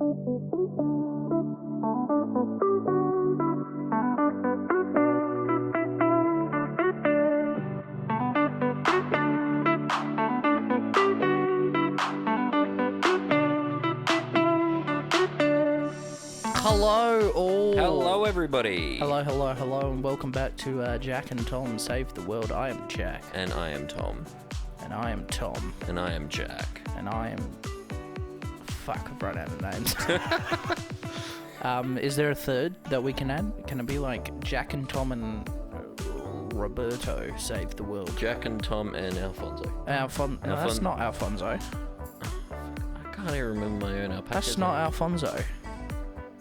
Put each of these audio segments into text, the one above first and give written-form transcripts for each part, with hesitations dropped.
Hello all. Hello everybody. Hello, and welcome back to Jack and Tom Save the World. I am Jack. And I am Tom. And I am Tom. And I am Jack. And I am... Fuck, I've run out of names. Is there a third that we can add? Can it be like Jack and Tom and Roberto Save the World? Jack and Tom and Alfonso. No, that's not Alfonso. I can't even remember my own alpaca. That's not Alfonso.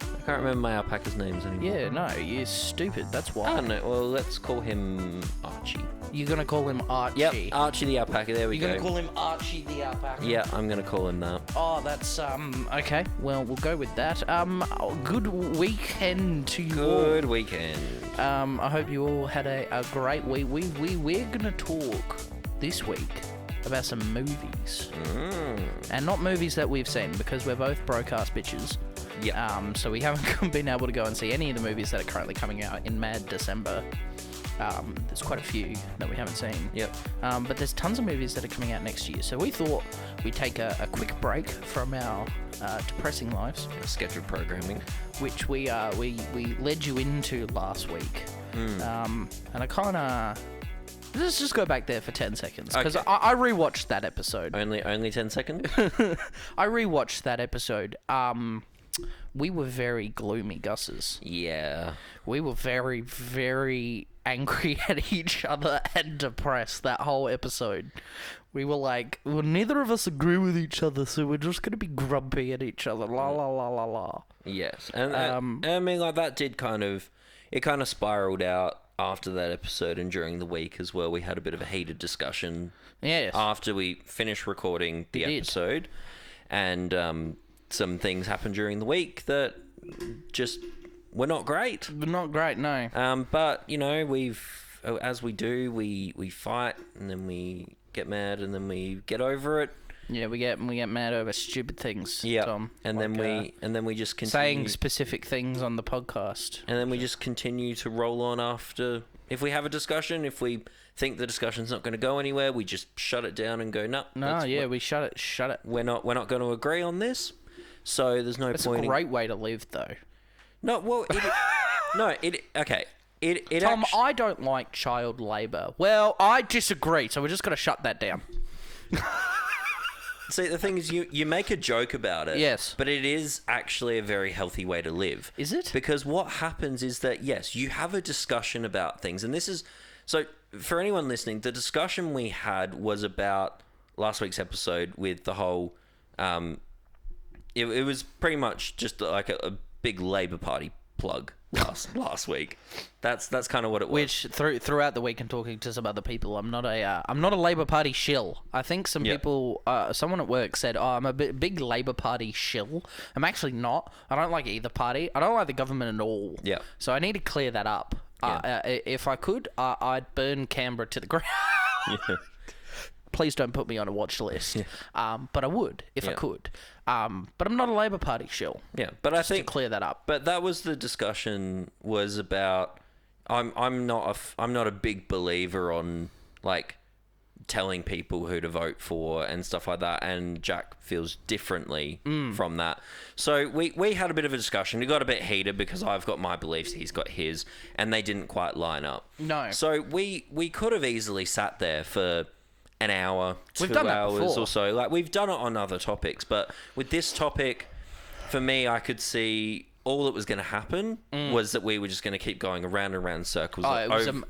I can't remember my alpaca's names anymore. Yeah, no, you're stupid. That's why. I don't know. Well, let's call him Archie. You're gonna call him Archie? Yep, Archie the alpaca. There we go. You're gonna call him Archie the alpaca? Yeah, I'm gonna call him that. Oh, that's, okay. Well, we'll go with that. Good weekend to you all. Good weekend. I hope you all had a great week. We're gonna talk this week about some movies. And not movies that we've seen, because we're both broke-ass bitches. Yeah. So we haven't been able to go and see any of the movies that are currently coming out in mad December. There's quite a few that we haven't seen. Yep. But there's tons of movies that are coming out next year. So we thought we'd take a quick break from our depressing lives. Scheduled programming. Which we led you into last week. And I kind of... Let's just go back there for 10 seconds. Because Okay. I rewatched that episode. Only 10 seconds? I rewatched that episode. We were very gloomy, Gusses. Yeah. We were very, very angry at each other and depressed that whole episode. We were like, well, neither of us agree with each other, so we're just going to be grumpy at each other. La, la, la, la, la. Yes. And I mean, like, that did kind of spiraled out after that episode and during the week as well. We had a bit of a heated discussion. Yes. After we finished recording the episode. And some things happened during the week that just were not great. Not great, no. But, you know, as we do, we fight and then we get mad and then we get over it. Yeah, we get mad over stupid things. Yeah, Tom. and like, then we just continue saying specific things on the podcast. And then we just continue to roll on after. If we have a discussion, if we think the discussion's not going to go anywhere, we just shut it down and go, no. We shut it. We're not going to agree on this. So there's no point. It's a great way to live, though. No, well, okay. Tom, I don't like child labour. Well, I disagree, so we're just going to shut that down. See, the thing is, you make a joke about it. Yes. But it is actually a very healthy way to live. Is it? Because what happens is that, yes, you have a discussion about things. And this is... So, for anyone listening, the discussion we had was about last week's episode with the whole... It was pretty much just like a big Labour Party plug last week. That's kind of what it was. Which throughout the week and talking to some other people, I'm not a Labour Party shill. I think some people, someone at work said, "Oh, I'm a big Labour Party shill." I'm actually not. I don't like either party. I don't like the government at all. Yeah. So I need to clear that up. Yeah. If I could, I'd burn Canberra to the ground. Yeah. Please don't put me on a watch list. Yeah. But I would if I could. But I'm not a Labour Party shill. Yeah, but Just I think to clear that up. But that was the discussion. Was about. I'm not a big believer on like telling people who to vote for and stuff like that. And Jack feels differently from that. So we had a bit of a discussion. It got a bit heated because I've got my beliefs, he's got his, and they didn't quite line up. No. So we could have easily sat there for an hour, 2 hours or so. Like, we've done it on other topics, but with this topic, for me, I could see all that was going to happen was that we were just going to keep going around and around circles.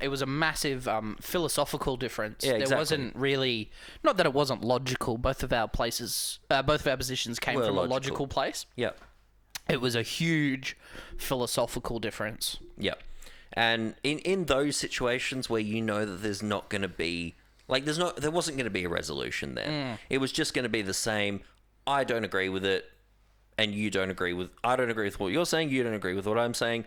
It was a massive philosophical difference. Yeah, exactly. There wasn't really, not that it wasn't logical. Both of our positions came from a logical place. Yeah. It was a huge philosophical difference. Yeah. And in those situations where you know that there's not going to be... Like, there wasn't going to be a resolution there. It was just going to be the same, I don't agree with it, and you don't agree with... I don't agree with what you're saying, you don't agree with what I'm saying.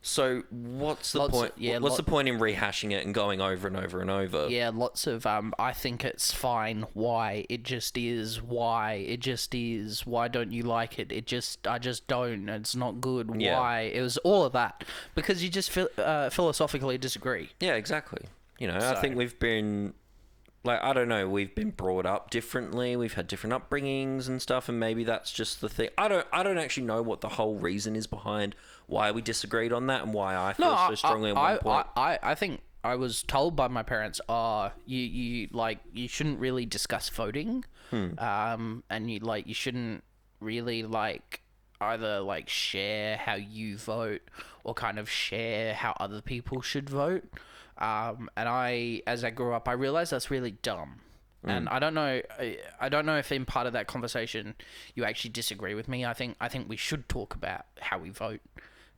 So what's the Lots of- point? yeah, what's lot- the point in rehashing it and going over and over and over? Yeah, lots of I think it's fine. Why? It just is. Why? It just is. Why don't you like it? I just don't. It's not good. Yeah. Why? It was all of that because you just philosophically disagree. Yeah, exactly. I So- think we've been, like, I don't know, we've been brought up differently. We've had different upbringings and stuff, and maybe that's just the thing. I don't actually know what the whole reason is behind why we disagreed on that and why I feel so strongly at one point. I think I was told by my parents, you shouldn't really discuss voting, and you shouldn't really either share how you vote or kind of share how other people should vote. And as I grew up, I realized that's really dumb. And I don't know if in part of that conversation you actually disagree with me. I think we should talk about how we vote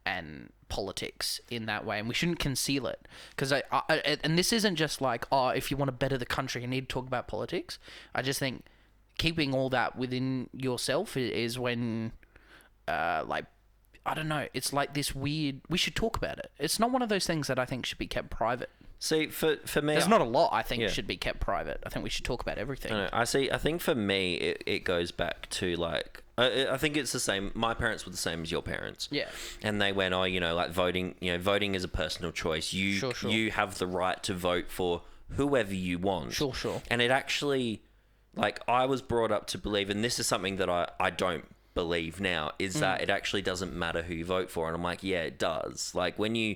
and politics in that way, and we shouldn't conceal it. Because and this isn't just like, if you want to better the country, you need to talk about politics. I just think keeping all that within yourself is when, I don't know, it's like this weird, we should talk about it. It's not one of those things that I think should be kept private. See, for me... There's not a lot I think should be kept private. I think we should talk about everything. I think for me, it goes back to, like... I think it's the same. My parents were the same as your parents. Yeah. And they went, voting, voting is a personal choice. Sure. You have the right to vote for whoever you want. Sure. And it actually, I was brought up to believe, and this is something that I don't believe now, is that it actually doesn't matter who you vote for. And I'm like, yeah, it does. When you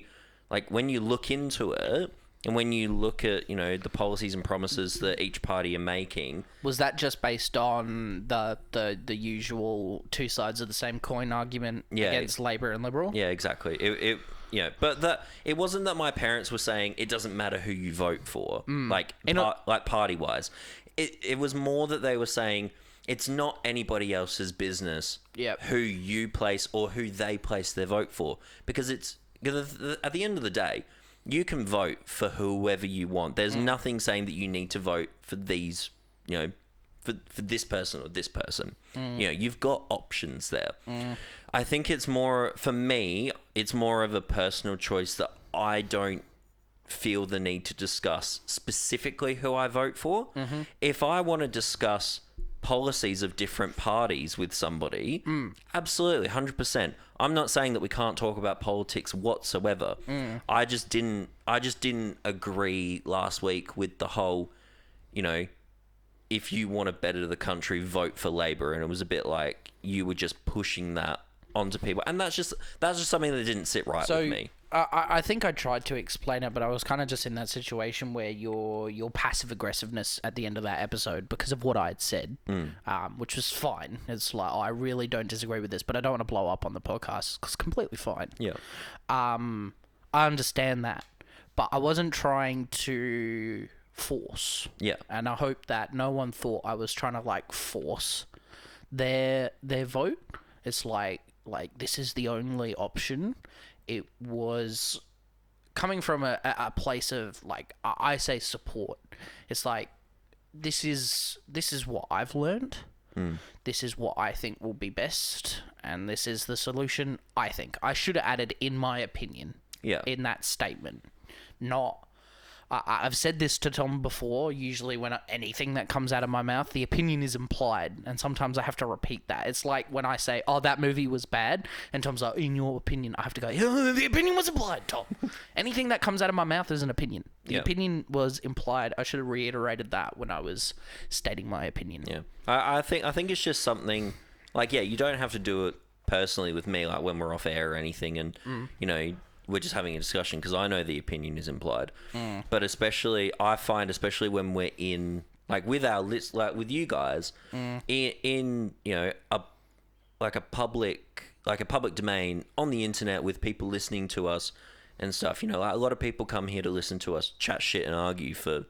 look into it, and when you look at, the policies and promises that each party are making... Was that just based on the usual two sides of the same coin argument against Labor and Liberal? Yeah, exactly. But it wasn't that my parents were saying it doesn't matter who you vote for, party-wise. It was more that they were saying it's not anybody else's business who you place or who they place their vote for. Because at the end of the day... You can vote for whoever you want. There's nothing saying that you need to vote for these, for this person or this person. You've got options there. I think it's more, for me, it's more of a personal choice that I don't feel the need to discuss specifically who I vote for. If I want to discuss policies of different parties with somebody, absolutely, 100%. I'm not saying that we can't talk about politics whatsoever. I just didn't agree last week with the whole, if you want to better the country, vote for Labor, and it was a bit like you were just pushing that onto people, and that's just something that didn't sit right with me. I think I tried to explain it, but I was kind of just in that situation where your passive aggressiveness at the end of that episode, because of what I had said, which was fine. It's like, I really don't disagree with this, but I don't want to blow up on the podcast. It's completely fine. Yeah. I understand that, but I wasn't trying to force. Yeah. And I hope that no one thought I was trying to force their vote. It's like this is the only option. It was coming from a place of I say support. It's like this is what I've learned. This is what I think will be best, and this is the solution. I think I should have added in my opinion. Yeah. In that statement, not. I've said this to Tom before. Usually when anything that comes out of my mouth, the opinion is implied. And sometimes I have to repeat that. It's like when I say, that movie was bad. And Tom's like, in your opinion, I have to go, the opinion was implied, Tom. Anything that comes out of my mouth is an opinion. The opinion was implied. I should have reiterated that when I was stating my opinion. Yeah. I think it's just something, you don't have to do it personally with me, when we're off air or anything. And, we're just having a discussion because I know the opinion is implied. But I find especially when we're in, with our list, with you guys, in a public domain on the internet with people listening to us and stuff. A lot of people come here to listen to us chat shit and argue for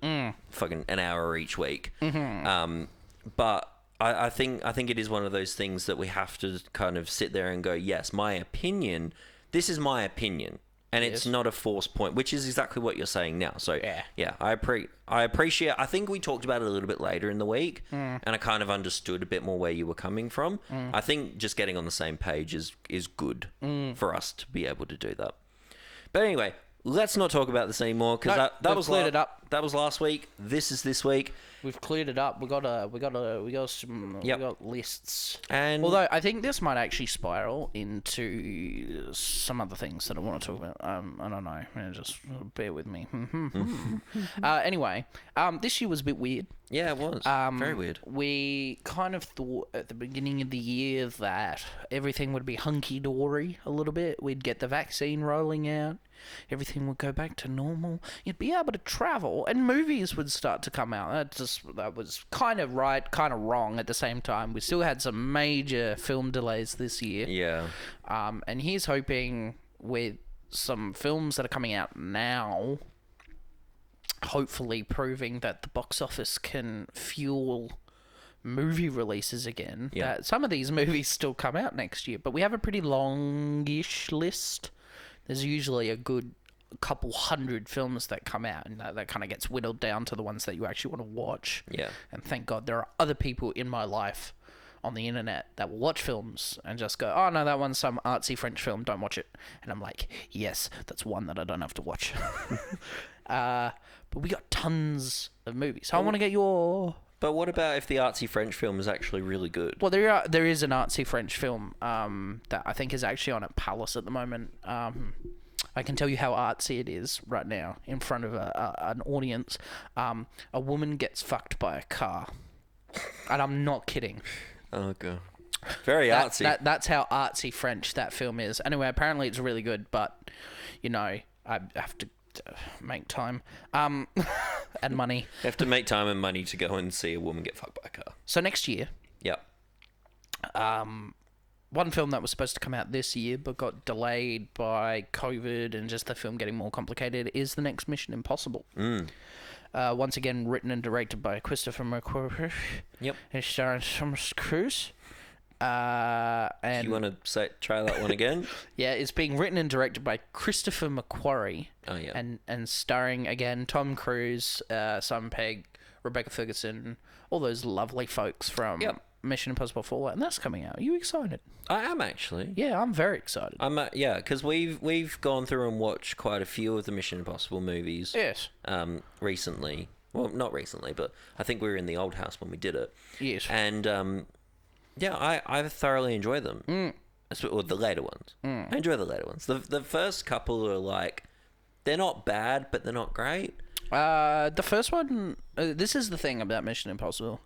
fucking an hour each week. But I think it is one of those things that we have to kind of sit there and go, yes, my opinion. This is my opinion. And it's not a forced point, which is exactly what you're saying now. So, I appreciate... I think we talked about it a little bit later in the week, and I kind of understood a bit more where you were coming from. I think just getting on the same page is good for us to be able to do that. But anyway, let's not talk about this anymore because that was cleared it up. That was last week. This is this week. We've cleared it up. We got lists. And although I think this might actually spiral into some other things that I want to talk about. I don't know. Just bear with me. Anyway, this year was a bit weird. Yeah, it was. Very weird. We kind of thought at the beginning of the year that everything would be hunky-dory a little bit. We'd get the vaccine rolling out. Everything would go back to normal. You'd be able to travel, and movies would start to come out. That was kind of right, kind of wrong at the same time. We still had some major film delays this year. Yeah. And here's hoping with some films that are coming out now, hopefully proving that the box office can fuel movie releases again. Yeah. That some of these movies still come out next year, but we have a pretty longish list. There's usually a good couple hundred films that come out, and that kind of gets whittled down to the ones that you actually want to watch. Yeah. And thank God there are other people in my life on the internet that will watch films and just go, oh no, that one's some artsy French film, don't watch it. And I'm like, yes, that's one that I don't have to watch. But we got tons of movies. So I want to get your... But what about if the artsy French film is actually really good? Well, there is an artsy French film that I think is actually on at Palace at the moment. I can tell you how artsy it is right now in front of an audience. A woman gets fucked by a car. And I'm not kidding. Oh, God. Very artsy. That's how artsy French that film is. Anyway, apparently it's really good, but, you know, I have to make time and money. You have to make time and money to go and see a woman get fucked by a car. So next year... Yep. One film that was supposed to come out this year but got delayed by COVID and just the film getting more complicated is the next Mission Impossible. Once again, written and directed by Christopher McQuarrie. Yep. And starring Tom Cruise. And you want to try that one again? Yeah, it's being written and directed by Christopher McQuarrie. Oh, yeah. And starring, again, Tom Cruise, Simon Pegg, Rebecca Ferguson, all those lovely folks from... Yep. Mission Impossible Fallout, and that's coming out. Are you excited? I am actually. Yeah, I'm very excited. Yeah, because we've gone through and watched quite a few of the Mission Impossible movies. Yes. Recently, well, not recently, but I think we were in the old house when we did it. Yes. And yeah, I thoroughly enjoy them. Or the later ones. I enjoy the later ones. The first couple are like, they're not bad, but they're not great. The first one. This is the thing about Mission Impossible.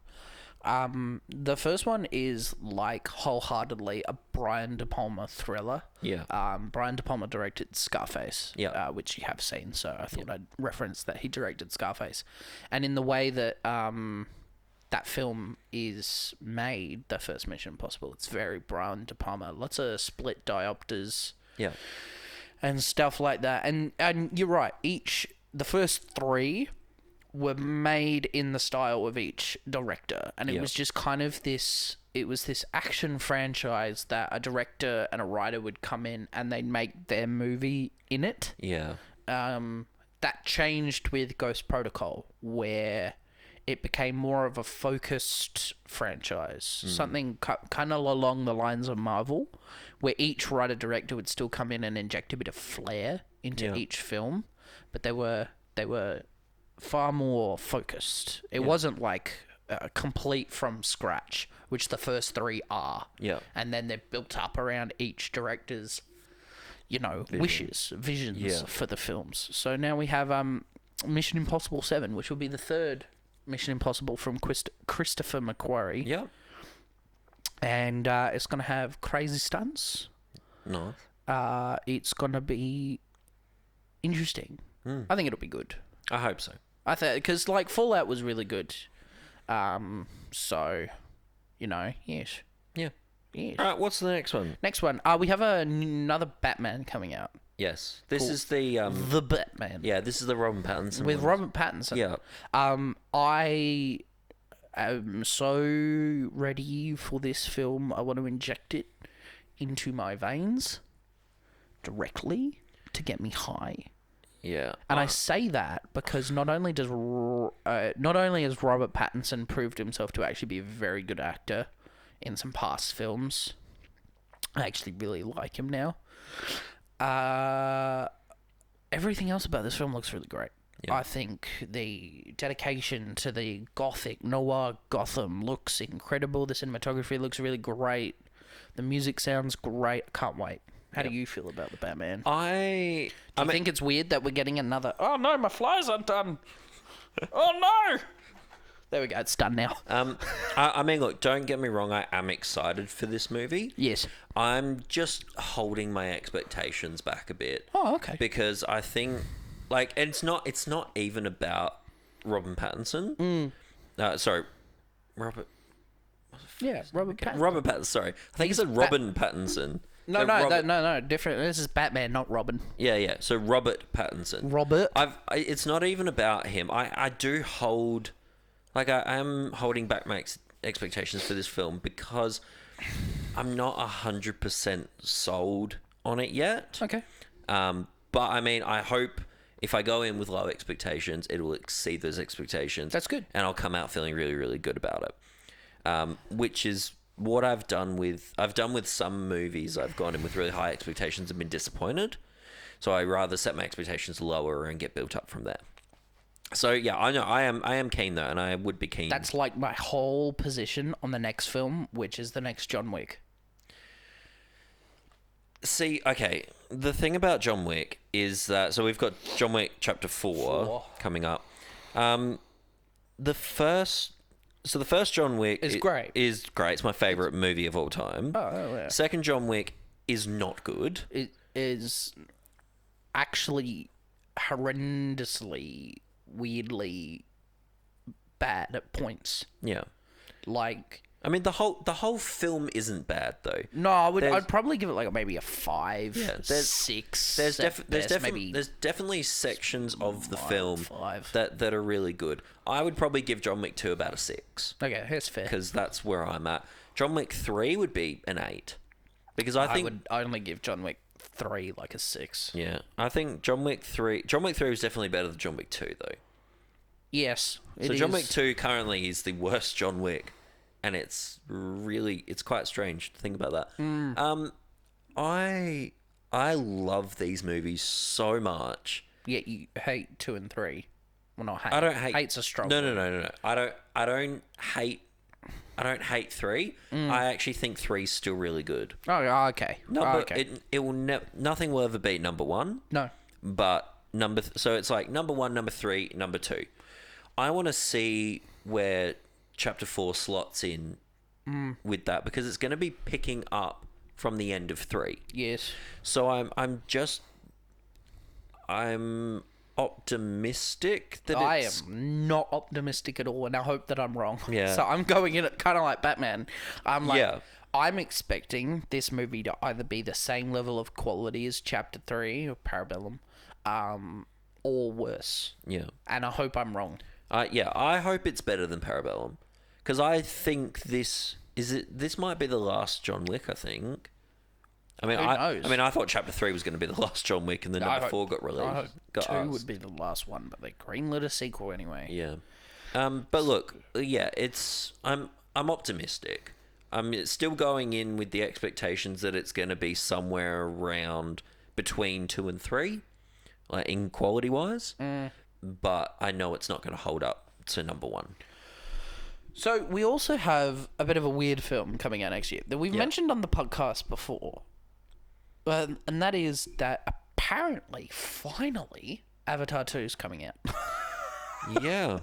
The first one is like wholeheartedly a Brian De Palma thriller. Yeah. Brian De Palma directed Scarface. Yeah. Which you have seen, so I thought I'd reference that he directed Scarface. And in the way that that film is made, the first Mission Impossible, it's very Brian De Palma. Lots of split diopters. Yeah. And stuff like that. And you're right. The first three were made in the style of each director, and it was just kind of this action franchise that a director and a writer would come in and they'd make their movie in it. Yeah. That changed with Ghost Protocol, where it became more of a focused franchise, something kind of along the lines of Marvel, where each writer-director would still come in and inject a bit of flair into each film, but they were far more focused. It wasn't like complete from scratch, which the first three are. Yeah. And then they're built up around each director's, visions for the films. So now we have Mission Impossible 7, which will be the third Mission Impossible from Christopher McQuarrie. Yeah. And it's going to have crazy stunts. Nice. It's going to be interesting. I think it'll be good. I hope so. I think because Fallout was really good, so yes. Yeah. Yes. All right. What's the next one? Next one. We have another Batman coming out. Yes. This is the Batman. Yeah. This is the Robert Pattinson with one. Robert Pattinson. Yeah. I am so ready for this film. I want to inject it into my veins directly to get me high. Yeah. And I say that because not only has Robert Pattinson proved himself to actually be a very good actor in some past films, I actually really like him now. everything else about this film looks really great. Yeah. I think the dedication to the gothic noir Gotham looks incredible. The cinematography looks really great. The music sounds great. I can't wait. How do you feel about the Batman? I think it's weird that we're getting another... Oh, no, my flyers aren't done. Oh, no! There we go. It's done now. I mean, look, don't get me wrong. I am excited for this movie. Yes. I'm just holding my expectations back a bit. Oh, okay. Because I think, like, and it's not even about Robin Pattinson. Sorry, Robert. Yeah, Robert Pattinson. Robert Pattinson. Sorry, I think he said Robin Pattinson. No, So no, different. This is Batman, not Robin. Yeah. So Robert Pattinson. Robert. It's not even about him. I do hold, like, I am holding back my expectations for this film because I'm not 100% sold on it yet. Okay. But I mean, I hope if I go in with low expectations, it will exceed those expectations. That's good. And I'll come out feeling really, really good about it. Which is what I've done with some movies. I've gone in with really high expectations and been disappointed. So I rather set my expectations lower and get built up from there. So yeah, I know I am keen though, and I would be keen. That's like my whole position on the next film, which is the next John Wick. See, okay, the thing about John Wick is that we've got John Wick Chapter 4 coming up. The first John Wick is great. It's my favorite movie of all time. Oh, yeah. Second John Wick is not good. It is actually horrendously, weirdly bad at points. Yeah. Like, I mean, the whole film isn't bad though. No, I'd probably give it like maybe a 5, 6. There's definitely sections of the film 5 that are really good. I would probably give John Wick 2 about a 6. Okay, that's fair. Because that's where I'm at. John Wick 3 would be an 8. Because I would only give John Wick 3 like a 6. Yeah, I think John Wick 3 was definitely better than John Wick 2 though. Yes, so John Wick 2 currently is the worst John Wick. And it's quite strange to think about that. I love these movies so much. Yeah, you hate 2 and 3. Well, not hate. I don't hate. Hate's a strong. No. I don't hate 3. I actually think 3's still really good. Oh, okay. Okay. It will nothing will ever beat number 1. No. But so it's like number 1, number 3, number 2. I want to see where Chapter 4 slots in with that because it's going to be picking up from the end of 3. Yes. So I'm optimistic that I am not optimistic at all, and I hope that I'm wrong. Yeah. So I'm going in it kind of like Batman. I'm expecting this movie to either be the same level of quality as Chapter 3 or Parabellum, or worse. Yeah. And I hope I'm wrong. I hope it's better than Parabellum. Because I think this might be the last John Wick, I think. I mean, Who knows? I mean, I thought Chapter 3 was going to be the last John Wick, and then number 4 got released. I hope 2 would be the last one, but they greenlit a sequel anyway. Yeah. But look, yeah, I'm optimistic. I'm still going in with the expectations that it's going to be somewhere around between 2 and 3, like in quality wise. But I know it's not going to hold up to number 1. So we also have a bit of a weird film coming out next year that we've mentioned on the podcast before, and that is that apparently, finally, Avatar 2 is coming out. Yeah.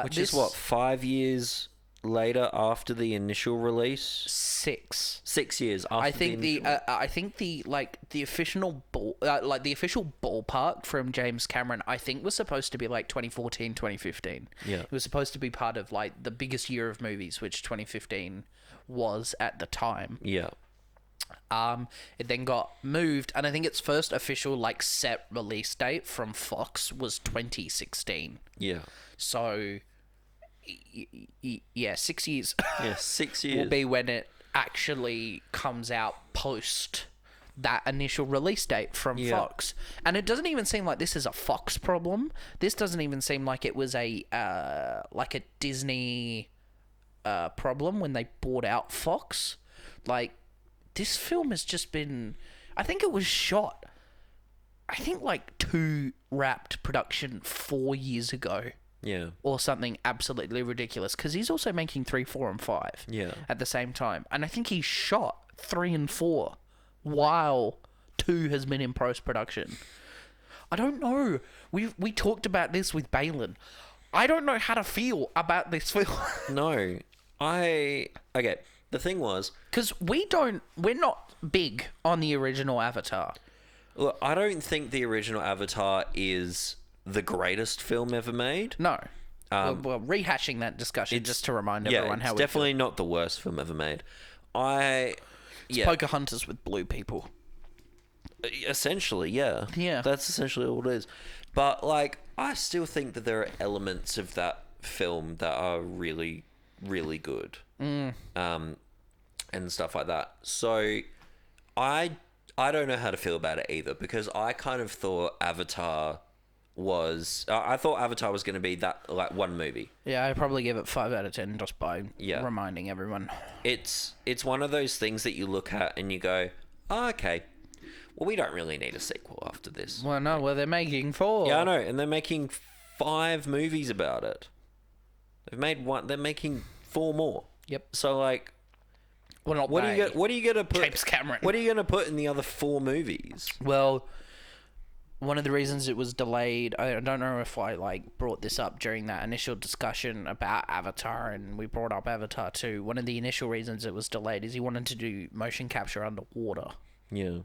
Which is what, 5 years later after the initial release? 6. 6 years after. I think the official ballpark from James Cameron, I think, was supposed to be like 2014, 2015. Yeah. It was supposed to be part of like the biggest year of movies, which 2015 was at the time. Yeah. It then got moved, and I think its first official like set release date from Fox was 2016. Yeah. So, yeah, 6 years. Yeah, 6 years will be when it actually comes out post that initial release date from Fox. And it doesn't even seem like this is a Fox problem. This doesn't even seem like it was a Disney problem when they bought out Fox. Like, this film has just been... I think it was shot I think like 2 wrapped production 4 years ago. Yeah. Or something absolutely ridiculous. Because he's also making 3, 4, and 5 at the same time. And I think he shot 3 and 4 while 2 has been in post-production. I don't know. We talked about this with Balin. I don't know how to feel about this film. No. Okay, the thing was... Because we're not big on the original Avatar. Look, I don't think the original Avatar is the greatest film ever made. No. Well, rehashing that discussion just to remind everyone how it's definitely not the worst film ever made. It's Pocahontas with blue people. Essentially, yeah. Yeah. That's essentially all it is. But, like, I still think that there are elements of that film that are really, really good. And stuff like that. So, I don't know how to feel about it either, because I kind of thought Avatar was... I thought Avatar was going to be that, like, one movie. Yeah, I'd probably give it 5 out of 10 just by reminding everyone. It's one of those things that you look at and you go, oh, okay, well, we don't really need a sequel after this. Well, no, they're making 4. Yeah, I know, and they're making 5 movies about it. They've made 1. They're making 4 more. Yep. So, like, well, not what are you going to put? James Cameron. What are you going to put in the other 4 movies? Well, one of the reasons it was delayed, I don't know if I like brought this up during that initial discussion about Avatar, and we brought up Avatar 2. One of the initial reasons it was delayed is he wanted to do motion capture underwater. Yeah.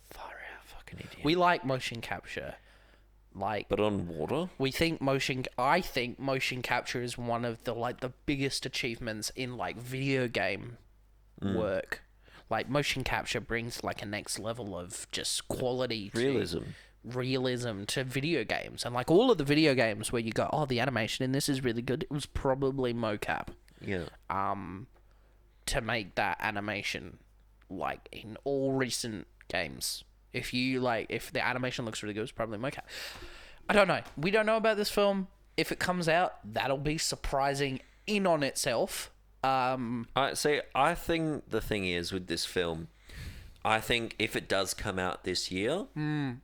Far out, fucking idiot. We like motion capture. But on water? I think motion capture is one of the biggest achievements in like video game work. Like motion capture brings like a next level of just quality, realism to video games, and like all of the video games where you go, oh, the animation in this is really good. It was probably mocap. Yeah. To make that animation, like in all recent games. If the animation looks really good, it's probably mocap. I don't know. We don't know about this film. If it comes out, that'll be surprising in on itself. I think the thing is with this film, I think if it does come out this year,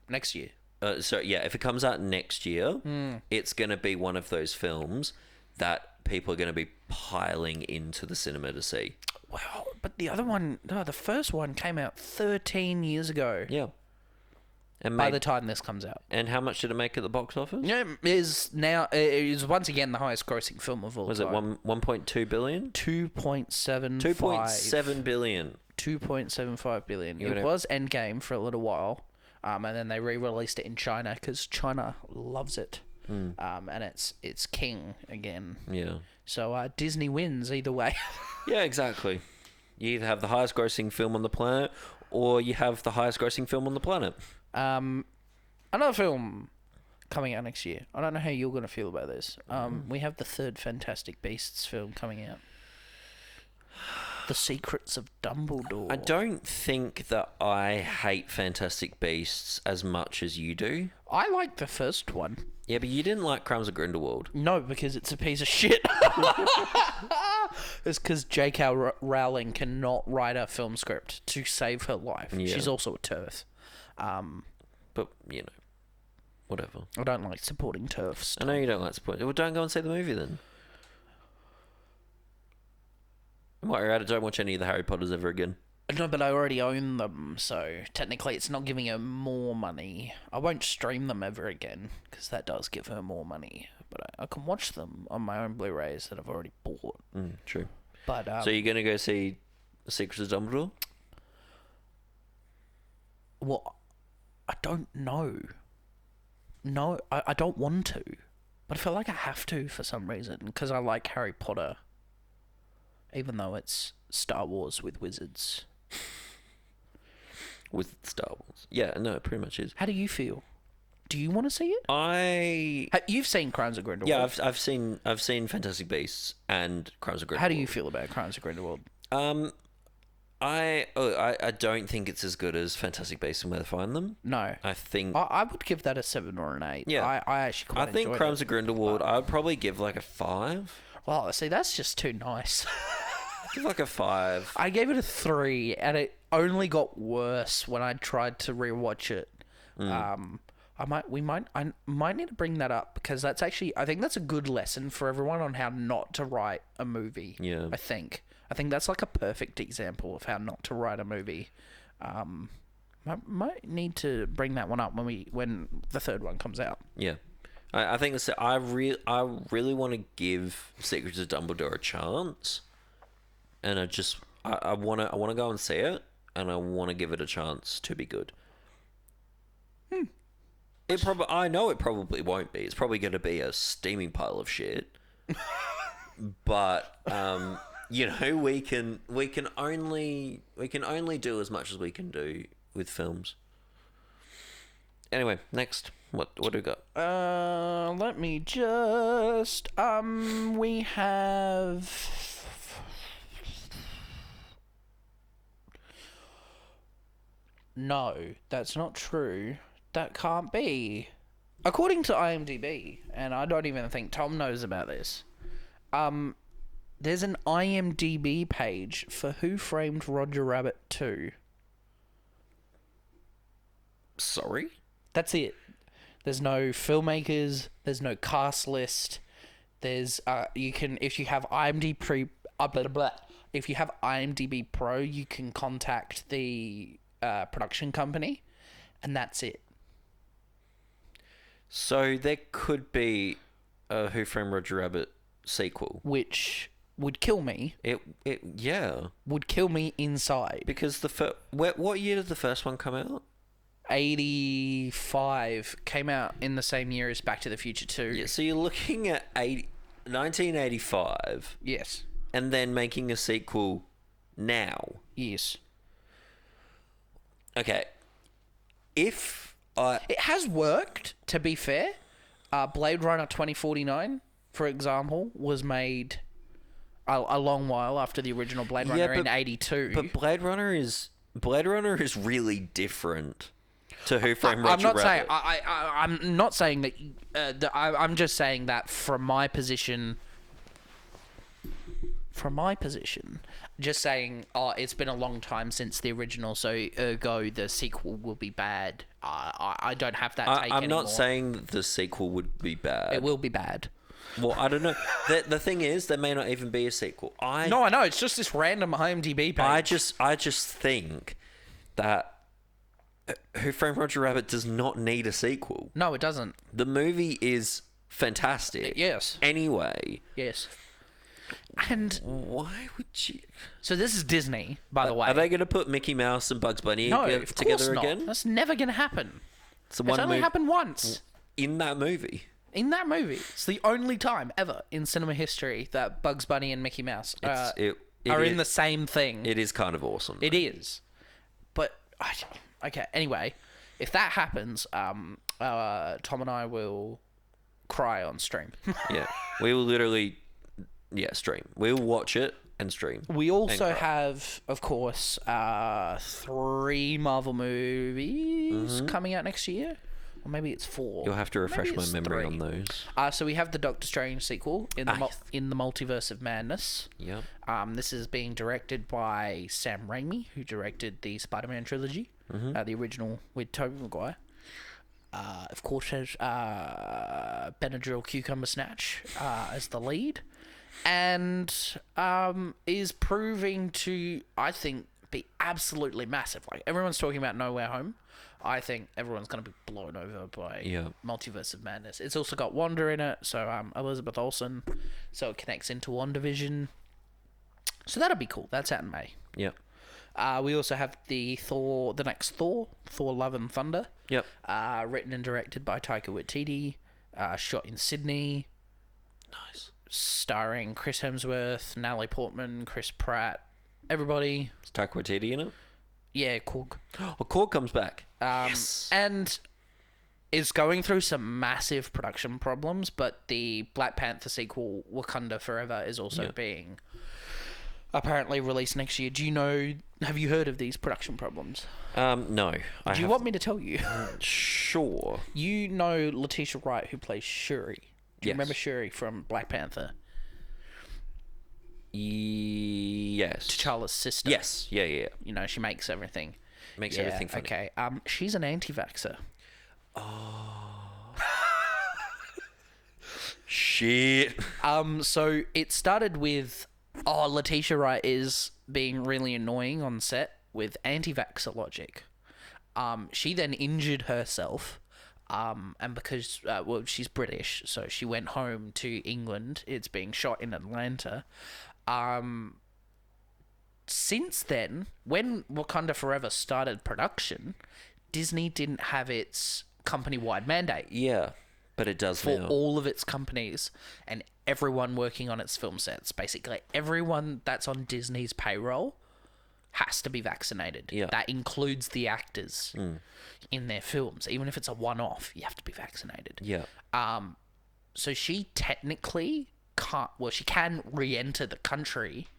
next year. If it comes out next year, it's going to be one of those films that people are going to be piling into the cinema to see. Wow, but the other one, the first one came out 13 years ago. Yeah. And by the time this comes out. And how much did it make at the box office? Yeah, it is once again the highest grossing film of all time. Was it 1.2 billion? 2.75. 2.7 billion. 2.75 billion. It was Endgame for a little while, and then they re-released it in China because China loves it, and it's king again. Yeah. So Disney wins either way. Yeah, exactly. You either have the highest grossing film on the planet, or you have the highest grossing film on the planet. Another film coming out next year. I don't know how you're going to feel about this. We have the 3rd Fantastic Beasts film coming out. The Secrets of Dumbledore. I don't think that I hate Fantastic Beasts as much as you do. I like the first one. Yeah, but you didn't like Crimes of Grindelwald. No, because it's a piece of shit. It's because J.K. Rowling cannot write a film script to save her life. Yeah. She's also a TERF. But, whatever. I don't like supporting TERFs. I know you don't like supporting... Well, don't go and see the movie then. While you're at it, don't watch any of the Harry Potters ever again. No, but I already own them, so technically it's not giving her more money. I won't stream them ever again, because that does give her more money. But I can watch them on my own Blu-rays that I've already bought. True. But so you're going to go see The Secrets of Dumbledore? Well, I don't know. No, I don't want to. But I feel like I have to for some reason, because I like Harry Potter. Even though it's Star Wars with wizards. With Star Wars. Yeah, no, it pretty much is. How do you feel? Do you want to see it? You've seen Crimes of Grindelwald. Yeah, I've seen Fantastic Beasts and Crimes of Grindelwald. How do you feel about Crimes of Grindelwald? I don't think it's as good as Fantastic Beasts and Where to Find Them. No. I think... I would give that a 7 or an 8. Yeah. I actually quite enjoyed it. I think Crimes of Grindelwald, I would probably give like a 5. Well, see, that's just too nice. Give like a 5. I gave it a 3, and it only got worse when I tried to rewatch it. I might need to bring that up because that's actually, I think that's a good lesson for everyone on how not to write a movie. Yeah. I think that's like a perfect example of how not to write a movie. I might need to bring that one up when the third one comes out. Yeah. I think I really want to give Secrets of Dumbledore a chance, and I want to go and see it, and I want to give it a chance to be good. I know it probably won't be. It's probably going to be a steaming pile of shit. But we can only do as much as we can do with films. Anyway, next. What do we got? Let me just we have No, that's not true. That can't be. According to IMDb, and I don't even think Tom knows about this, there's an IMDb page for Who Framed Roger Rabbit 2. Sorry? That's it. There's no filmmakers, there's no cast list. There's you can, if you have IMDb if you have IMDb Pro, you can contact the production company, and that's it. So there could be a Who Framed Roger Rabbit sequel, which would kill me. Yeah, would kill me inside. Because what year did the first one come out? 85. Came out in the same year as Back to the Future 2. Yeah, so you're looking at 1985. Yes. And then making a sequel now. Yes. Okay. It has worked, to be fair. Blade Runner 2049, for example, was made a long while after the original Blade Runner in 82. But Blade Runner is really different to Who Framed Roger Rabbit. I'm not saying that. I'm just saying that from my position. Just saying, it's been a long time since the original, so ergo the sequel will be bad. I don't have that take anymore. I'm not saying the sequel would be bad. It will be bad. Well, I don't know. The thing is, there may not even be a sequel. No, I know. It's just this random IMDb page. I just think that Who Framed Roger Rabbit does not need a sequel. No, it doesn't. The movie is fantastic. Yes. Anyway. Yes. And why would you? So this is Disney, by the way. Are they going to put Mickey Mouse and Bugs Bunny together again? That's never going to happen. It's only happened once. In that movie. It's the only time ever in cinema history that Bugs Bunny and Mickey Mouse are in the same thing. It is kind of awesome. It is. But, okay, anyway, if that happens, Tom and I will cry on stream. Yeah, we will literally... Yeah, stream. We'll watch it and stream. We also have, of course, 3 Marvel movies coming out next year. Or maybe it's 4. You'll have to refresh my memory 3. on those. So we have the Doctor Strange sequel in the Multiverse of Madness. Yep. This is being directed by Sam Raimi, who directed the Spider-Man trilogy, the original with Tobey Maguire. Of course, has Benadryl Cucumber Snatch as the lead. And is proving to, I think, be absolutely massive. Like, everyone's talking about No Way Home. I think everyone's going to be blown over by Multiverse of Madness. It's also got Wanda in it, so Elizabeth Olsen, so it connects into WandaVision. So that'll be cool. That's out in May. Yep. We also have the next Thor, Love and Thunder. Yep. Written and directed by Taika Waititi. Shot in Sydney. Nice. Starring Chris Hemsworth, Natalie Portman, Chris Pratt, everybody. Is Taika Waititi in it? Yeah, Korg. Oh, Korg comes back. Yes. And is going through some massive production problems, but the Black Panther sequel, Wakanda Forever, is also being apparently released next year. Have you heard of these production problems? No. Do you want me to tell you? Sure. You know Letitia Wright, who plays Shuri. Do you remember Shuri from Black Panther? Yes. T'Challa's sister. Yes. Yeah. Yeah. You know, she makes everything. Makes everything funny. Okay. She's an anti-vaxxer. Shit. So it started with, Letitia Wright is being really annoying on set with anti-vaxxer logic. She then injured herself, and because, she's British, so she went home to England. It's being shot in Atlanta. Since then, when Wakanda Forever started production, Disney didn't have its company-wide mandate. Yeah, but it does for now. all of its companies and everyone working on its film sets. Basically, everyone that's on Disney's payroll has to be vaccinated. Yeah. That includes the actors in their films. Even if it's a one-off, you have to be vaccinated. Yeah. So she technically can't... Well, she can re-enter the country,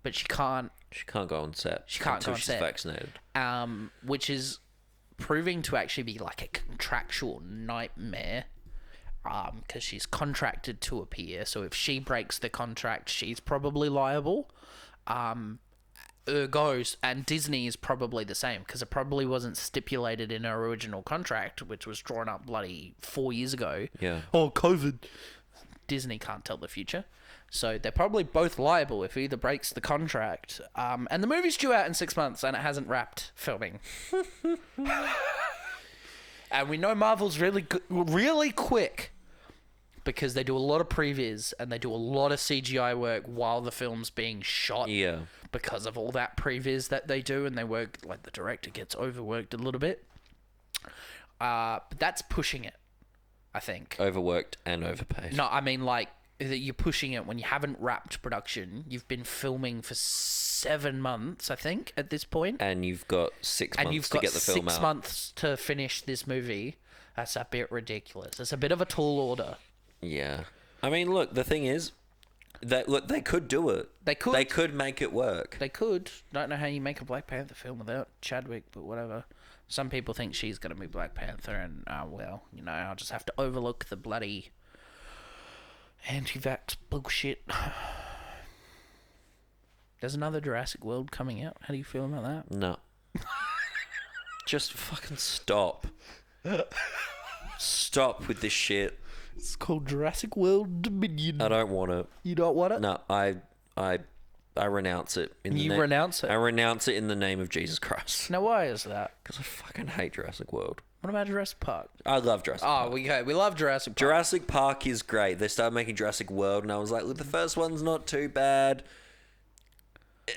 but she can't... She can't go on set. She can't until go on she's set. vaccinated. Which is proving to actually be like a contractual nightmare. Because she's contracted to appear, so if she breaks the contract, she's probably liable. Ergo, and Disney is probably the same, because it probably wasn't stipulated in her original contract, which was drawn up bloody 4 years ago. Yeah. Oh, COVID. Disney can't tell the future. So they're probably both liable if either breaks the contract. And the movie's due out in 6 months, and it hasn't wrapped filming. And we know Marvel's really quick, because they do a lot of previs and they do a lot of CGI work while the film's being shot. Yeah. Because of all that previs that they do, and they work, like, the director gets overworked a little bit. But that's pushing it, I think. Overworked and overpaid. No, I mean, like, that you're pushing it when you haven't wrapped production. You've been filming for 7 months, I think, at this point. And you've got 6 months to get the film out. And you've got 6 months to finish this movie. That's a bit ridiculous. It's a bit of a tall order. Yeah. I mean, look, the thing is, that they could do it. They could. They could make it work. They could. Don't know how you make a Black Panther film without Chadwick, but whatever. Some people think she's going to be Black Panther, and, well, you know, I'll just have to overlook the bloody anti-vax bullshit. There's another Jurassic World coming out. How do you feel about that? No. Just fucking stop. Stop with this shit. It's called Jurassic World Dominion. I don't want it. You don't want it? No, I renounce it. Renounce it? I renounce it in the name of Jesus Christ. Now, why is that? Because I fucking hate Jurassic World. What about Jurassic Park? I love Jurassic Park. We love Jurassic Park. Jurassic Park is great. They started making Jurassic World, and I was like, look, the first one's not too bad.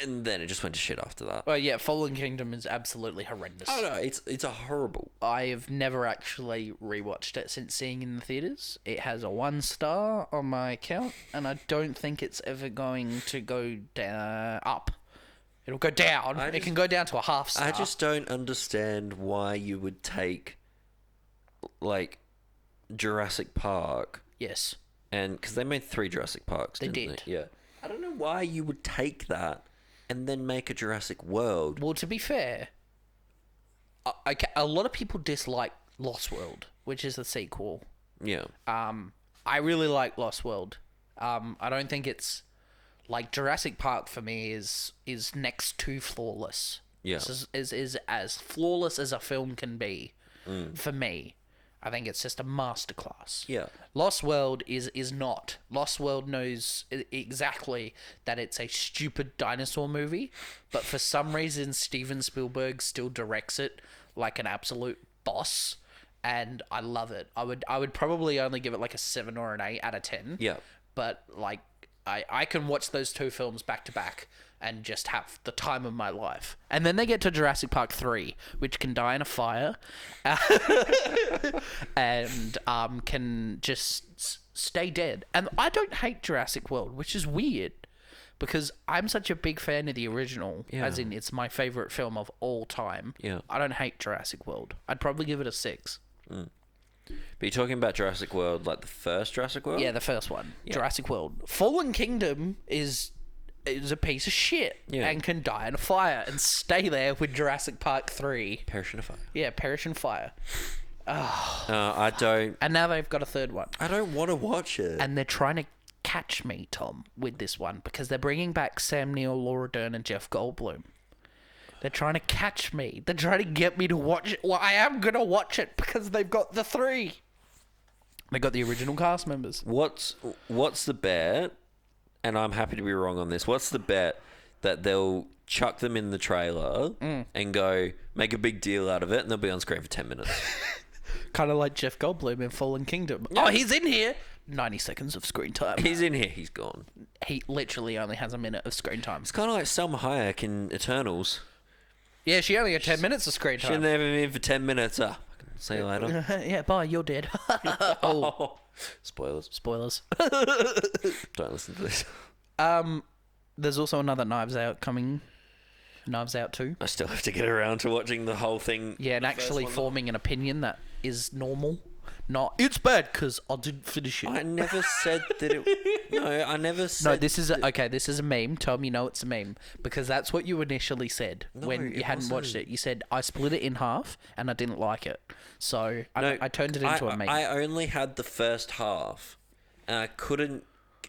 And then it just went to shit after that. Well, yeah, Fallen Kingdom is absolutely horrendous. Oh, no, it's a horrible. I have never actually rewatched it since seeing it in the theaters. It has a 1 star on my account, and I don't think it's ever going to go up. It'll go down. It can go down to a 0.5 star. I just don't understand why you would take, like, Jurassic Park. Yes. And because they made 3 Jurassic Parks, They didn't did. they? Yeah. I don't know why you would take that and then make a Jurassic World. Well, to be fair, a lot of people dislike Lost World, which is the sequel. Yeah. I really like Lost World. I don't think it's... Like, Jurassic Park, for me, is next to flawless. Yeah. Is as flawless as a film can be, for me. I think it's just a masterclass. Yeah. Lost World is not. Lost World knows exactly that it's a stupid dinosaur movie, but for some reason Steven Spielberg still directs it like an absolute boss, and I love it. I would probably only give it like a 7 or an 8 out of 10. Yeah. But like I can watch those 2 films back to back and just have the time of my life. And then they get to Jurassic Park 3, which can die in a fire, and can just stay dead. And I don't hate Jurassic World, which is weird, because I'm such a big fan of the original, as in it's my favourite film of all time. Yeah. I don't hate Jurassic World. I'd probably give it a 6. But you're talking about Jurassic World, like the first Jurassic World? Yeah, the first one. Yeah. Jurassic World. Fallen Kingdom is a piece of shit and can die in a fire and stay there with Jurassic Park 3. Perish in a fire. Yeah, perish in fire. I don't... And now they've got a 3rd one. I don't want to watch it. And they're trying to catch me, Tom, with this one because they're bringing back Sam Neill, Laura Dern, and Jeff Goldblum. They're trying to catch me. They're trying to get me to watch it. Well, I am going to watch it because they've got the 3. They got the original cast members. What's the bet? And I'm happy to be wrong on this. What's the bet that they'll chuck them in the trailer and go make a big deal out of it, and they'll be on screen for 10 minutes? Kind of like Jeff Goldblum in Fallen Kingdom. Yeah. Oh, he's in here. 90 seconds of screen time. He's in here. He's gone. He literally only has a minute of screen time. It's kind of like Selma Hayek in Eternals. Yeah, she only had 10 minutes of screen time. She didn't have him in for 10 minutes. See you later. Yeah, bye, you're dead. Oh. Spoilers. Don't listen to this. There's also another Knives Out coming. Knives Out 2. I still have to get around to watching the whole thing. Yeah, and actually forming an opinion that is normal. Not, it's bad because I didn't finish it. I never said that it... No, I never said... No, this is this is a meme. Tom, you know it's a meme. Because that's what you initially said when you hadn't watched it. You said, I split it in half and I didn't like it. So I turned it into a meme. I only had the first half and I couldn't...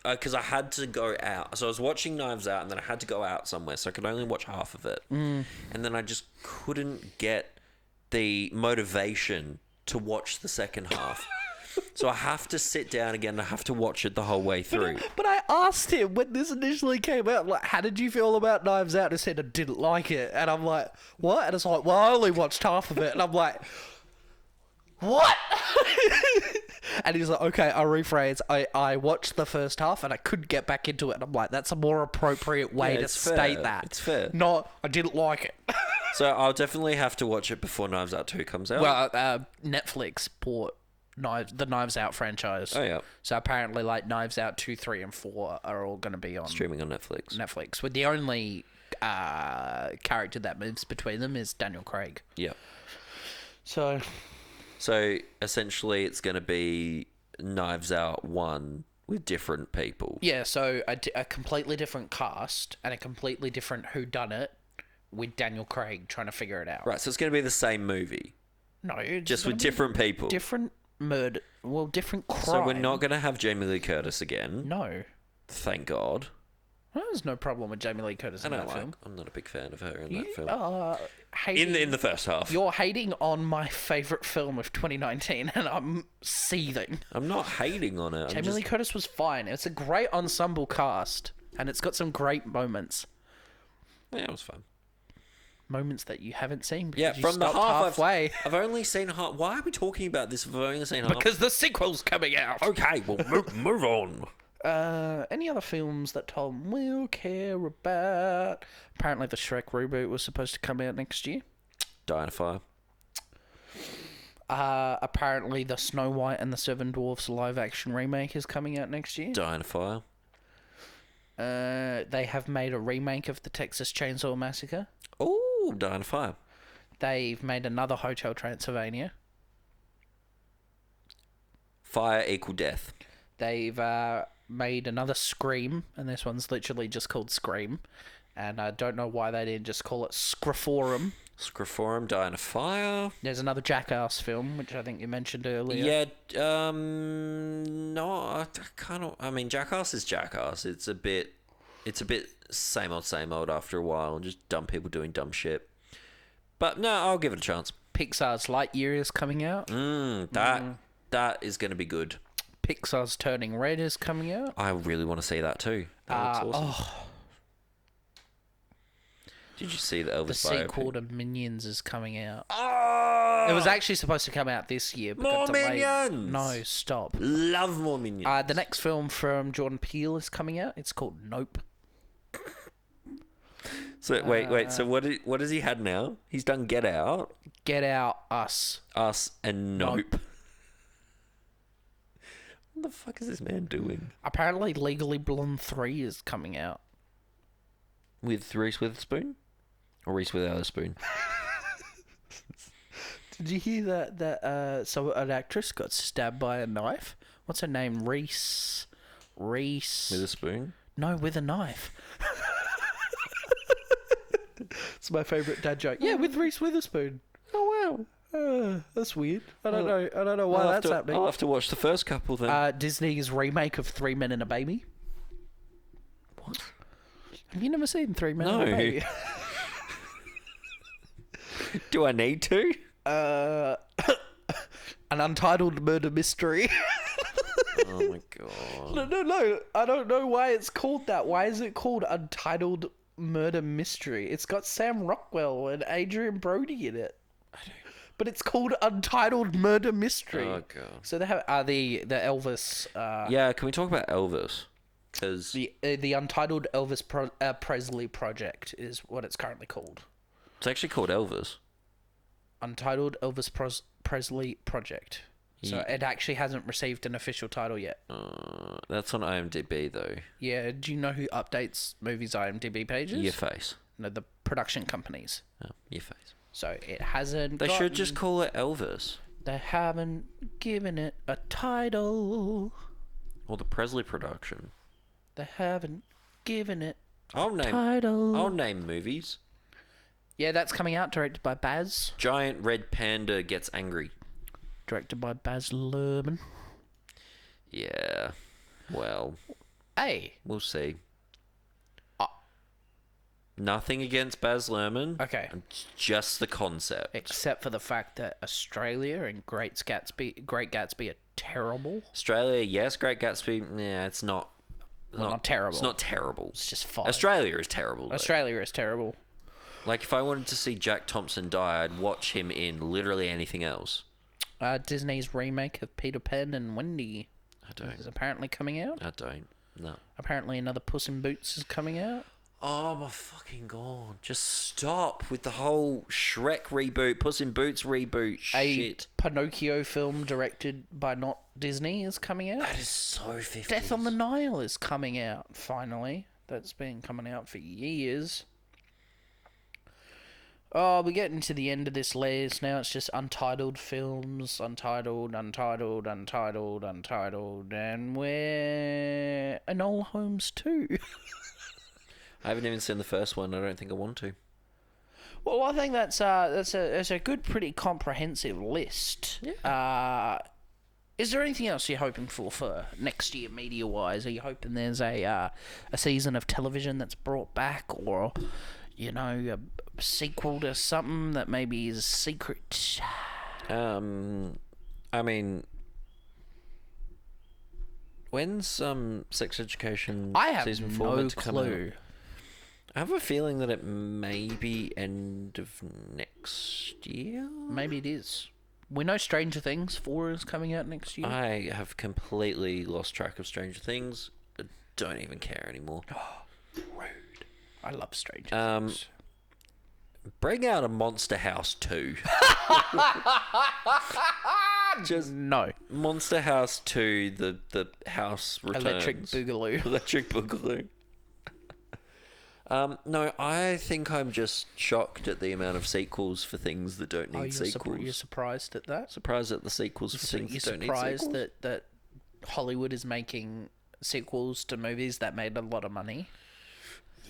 Because I had to go out. So I was watching Knives Out and then I had to go out somewhere. So I could only watch half of it. And then I just couldn't get the motivation to watch the second half. So I have to sit down again and I have to watch it the whole way through. But I asked him when this initially came out, like, how did you feel about Knives Out? And he said, I didn't like it. And I'm like, what? And it's like, well, I only watched half of it. And I'm like, what? And he's like, okay, I'll rephrase. I watched the first half and I couldn't get back into it. And I'm like, that's a more appropriate way to state that. It's fair. Not, I didn't like it. So I'll definitely have to watch it before Knives Out 2 comes out. Well, Netflix bought the Knives Out franchise. Oh, yeah. So apparently, like, Knives Out 2, 3, and 4 are all going to be on... Streaming on Netflix. With the only character that moves between them is Daniel Craig. Yeah. So essentially, it's going to be Knives Out 1 with different people. Yeah, so a completely different cast and a completely different whodunit with Daniel Craig trying to figure it out. Right, so it's going to be the same movie. No, just with different people. Different murder. Well, different crime. So we're not going to have Jamie Lee Curtis again. No. Thank God. Well, there's no problem with Jamie Lee Curtis in that film. I'm not a big fan of her in that film. In the first half. You're hating on my favourite film of 2019 and I'm seething. I'm not hating on it. Jamie Lee Curtis was fine. It's a great ensemble cast and it's got some great moments. Yeah, it was fun. Moments that you haven't seen because you from the halfway. I've only seen half. Why are we talking about this if I've only seen half? Because the sequel's coming out. Okay, well, move on. Any other films that Tom will care about? Apparently the Shrek reboot was supposed to come out next year. Dying of Fire. Apparently the Snow White and the Seven Dwarfs live-action remake is coming out next year. Dying of Fire. They have made a remake of the Texas Chainsaw Massacre. Oh, Dying of Fire. They've made another Hotel Transylvania. Fire equal death. They've made another Scream, and this one's literally just called Scream. And I don't know why they didn't just call it Scroforum. Scroforum, Dying of Fire. There's another Jackass film, which I think you mentioned earlier. Yeah, no, I kind of... I mean, Jackass is Jackass. It's a bit same old after a while. Just dumb people doing dumb shit. But no, I'll give it a chance. Pixar's Lightyear is coming out. That is going to be good. Pixar's Turning Red is coming out. I really want to see that too. That looks awesome. Did you see the Elvis The biopic? sequel to Minions is coming out. Oh! It was actually supposed to come out this year. But More got delayed. Minions! No, stop. Love more Minions. The next film from Jordan Peele is coming out. It's called Nope. So wait. So what has he had now? He's done Get Out. Get Out, Us, and Nope. What the fuck is this man doing? Apparently, Legally Blonde 3 is coming out. With Reese Witherspoon? Or Reese Witherspoon? Did you hear that so an actress got stabbed by a knife? What's her name? Reese... With a spoon? No, with a knife. It's my favourite dad joke. Yeah, with Reese Witherspoon. Oh, wow. That's weird. I don't know. I don't know why that's happening. I'll have to watch the first couple then. Disney's remake of Three Men and a Baby. What? Have you never seen Three Men and a Baby? Do I need to? An untitled murder mystery. Oh my god. No. I don't know why it's called that. Why is it called Untitled Murder Mystery? It's got Sam Rockwell and Adrian Brody in it. But it's called Untitled Murder Mystery. Oh god. So they have the Elvis. Yeah, can we talk about Elvis? Because the Untitled Elvis Presley Project is what it's currently called. it's actually called Elvis. Untitled Elvis Presley Project. So it actually hasn't received an official title yet. That's on IMDb though. Yeah, do you know who updates movies' IMDb pages? Your face. No, the production companies. Oh, your face. So it hasn't. They should just call it Elvis. They haven't given it a title. Or the Presley production. They haven't given it I'll name movies. Yeah, that's coming out, directed by Baz. Giant red panda gets angry. Directed by Baz Luhrmann. Yeah. Well. Hey. We'll see. Nothing against Baz Luhrmann. Okay. Just the concept. Except for the fact that Australia and Great Gatsby are terrible. Australia, yes. Great Gatsby, yeah, it's not. Not terrible. It's not terrible. It's just fine. Australia is terrible. Australia is terrible. Like, if I wanted to see Jack Thompson die, I'd watch him in literally anything else. Disney's remake of Peter Pan and Wendy is apparently coming out. I don't. No. Apparently another Puss in Boots is coming out. Oh my fucking god. Just stop with the whole Shrek reboot, Puss in Boots reboot shit. A Pinocchio film directed by not Disney is coming out. That is so 50s. Death on the Nile is coming out, finally. That's been coming out for years. Oh, we're getting to the end of this list now. It's just untitled films. Untitled, and we're Enola Holmes 2. I haven't even seen the first one. I don't think I want to. Well, I think that's a good, pretty comprehensive list. Yeah. Is there anything else you're hoping for next year, media-wise? Are you hoping there's a season of television that's brought back, or a sequel to something that maybe is secret? I mean, when's Sex Education season 4 meant to come out? I have a feeling that it may be end of next year. Maybe it is. We know Stranger Things 4 is coming out next year. I have completely lost track of Stranger Things. I don't even care anymore. Oh, rude. I love Stranger Things. Bring out a Monster House 2. Just no. Monster House 2, the house returns. Electric Boogaloo. Electric Boogaloo. No, I think I'm just shocked at the amount of sequels for things that don't need sequels. You're surprised at that? Surprised at the sequels for things that don't need sequels? You're surprised that Hollywood is making sequels to movies that made a lot of money?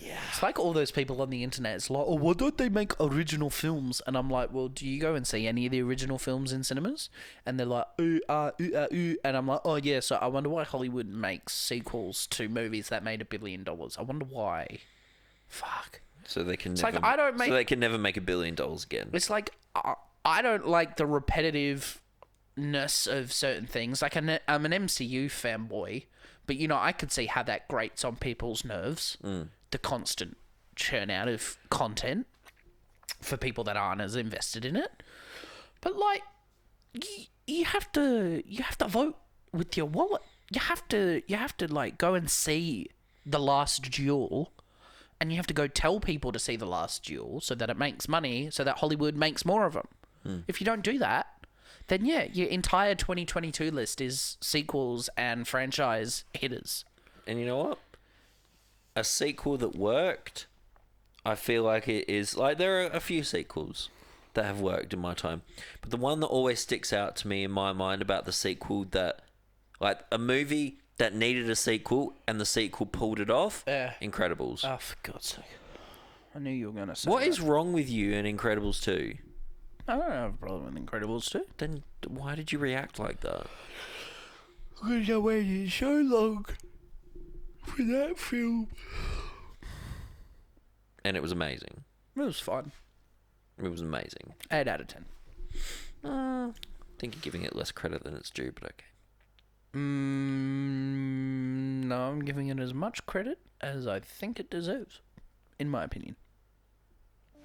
Yeah. It's like all those people on the internet. It's like, oh, why don't they make original films? And I'm like, well, do you go and see any of the original films in cinemas? And they're like, ooh, ooh. And I'm like, oh, yeah, so I wonder why Hollywood makes sequels to movies that made $1 billion. I wonder why. Fuck. So they can it's never, like, I don't make, so they can never make $1 billion again. It's like, I don't like the repetitiveness of certain things. Like, I'm an MCU fanboy, but, I could see how that grates on people's nerves. The constant churn out of content for people that aren't as invested in it. But like, you have to vote with your wallet. You have to like go and see The Last Duel, and you have to go tell people to see The Last Duel so that it makes money, so that Hollywood makes more of them. If you don't do that, then yeah, your entire 2022 list is sequels and franchise hitters. And you know what? A sequel that worked, I feel like it is... Like, there are a few sequels that have worked in my time. But the one that always sticks out to me in my mind about the sequel that... Like, a movie that needed a sequel and the sequel pulled it off, Incredibles. Oh, for God's sake. I knew you were going to say What that. is wrong with you in Incredibles 2? I don't have a problem with Incredibles 2. Then why did you react like that? Because I waited so long for that film. And it was amazing. It was fun. It was amazing. 8 out of 10. I think you're giving it less credit than it's due, but okay. No, I'm giving it as much credit as I think it deserves, in my opinion.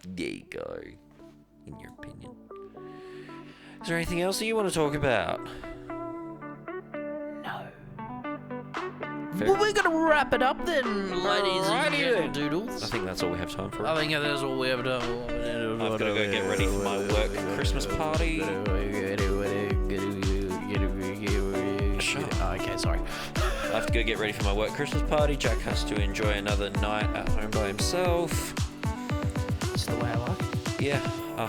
There you go. In your opinion. Is there anything else that you want to talk about? No. Fair. Well, we're going to wrap it up then, ladies and doodles. I think that's all we have time for. I think that's all we have done. I've got to go get ready for my work Christmas party. Okay, sorry. I have to go get ready for my work Christmas party. Jack has to enjoy another night at home by himself. That's the way I like it. Yeah. I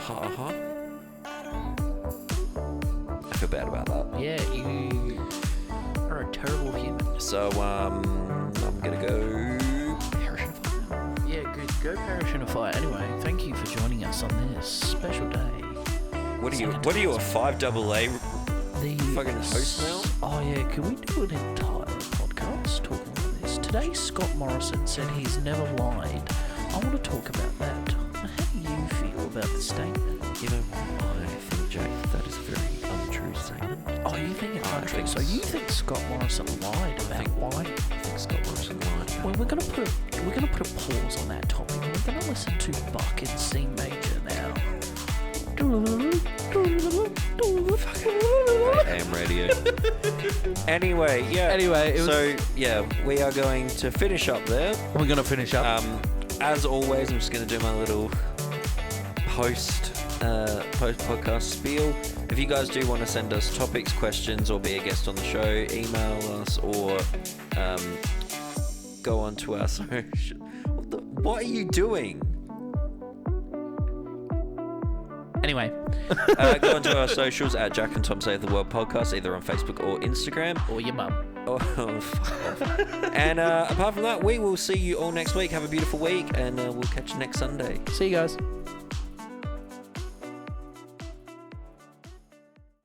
feel bad about that. Yeah, you are a terrible human. So, I'm gonna go perish in a fire. Yeah, good. Go perish in a fire. Anyway, thank you for joining us on this special day. What are you, a 5AA fucking host now? Oh yeah, can we do an entire podcast talking about this? Today Scott Morrison said he's never lied. I want to talk about that. How do you feel about the statement? You know what? I think, Jack, that is a very untrue statement. Oh, you think it's untrue? So you think Scott Morrison lied about why? I think Scott Morrison lied. Well, we're gonna put a pause on that topic. We're gonna listen to Buck in C major now. AM radio. Anyway, yeah. We are going to finish up there. We're gonna finish up. As always, I'm just going to do my little post podcast spiel. If you guys do want to send us topics, questions, or be a guest on the show, email us or go on to our social. What are you doing? Anyway. Go onto our socials at Jack and Tom Save the World Podcast, either on Facebook or Instagram. Or your mum. Oh, fuck off. And apart from that, we will see you all next week. Have a beautiful week, and we'll catch you next Sunday. See you guys.